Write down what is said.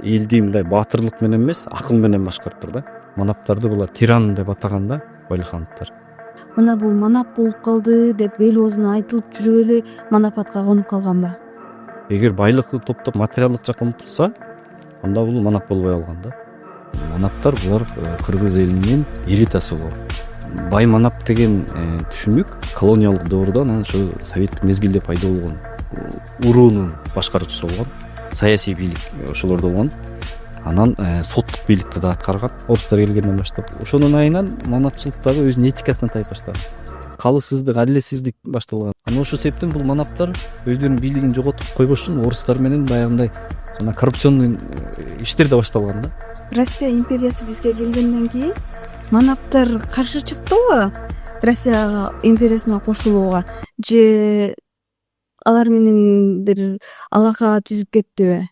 элди мындай баатырлык менен эмес, акыл менен башкарыптыр да. Манаптарды булар тиран деп атаганда байлыхановдор. Мына бул манап болуп калды деп эл оозуна айтылып жүрүп эле манапатка конуп калганба? Эгер байлыкты топтоп материалдык жакка умтулса, анда бул манап болбой калган да. Манаптар булар кыргыз элинин элитасы болот. Бай манап деген түшүнүк колониялык дöwүрдө анан ошо советтик мезгилде пайда болгон уруунун башкаруучусу болгон, саясий бийлик ошолордо болгон. Анан соттук бийликти да аткарган орустар келгенден баштап. Ошонун айынан манапчылык дагы өзүнүн этикасына тайып баштаган. Калысыздык, адилетсиздик башталган. Анан ошол себептен бул манаптар өздөрүнүн бийлигин жоготуп койбош үчүн орустар менен баягындай жана коррупционный иштер да башталган да. Россия империясы бизге келгенден кийин манаптар каршы чыктыбы Россия империясына кошулууга, же алар менен бир алака түзүп кеттиби?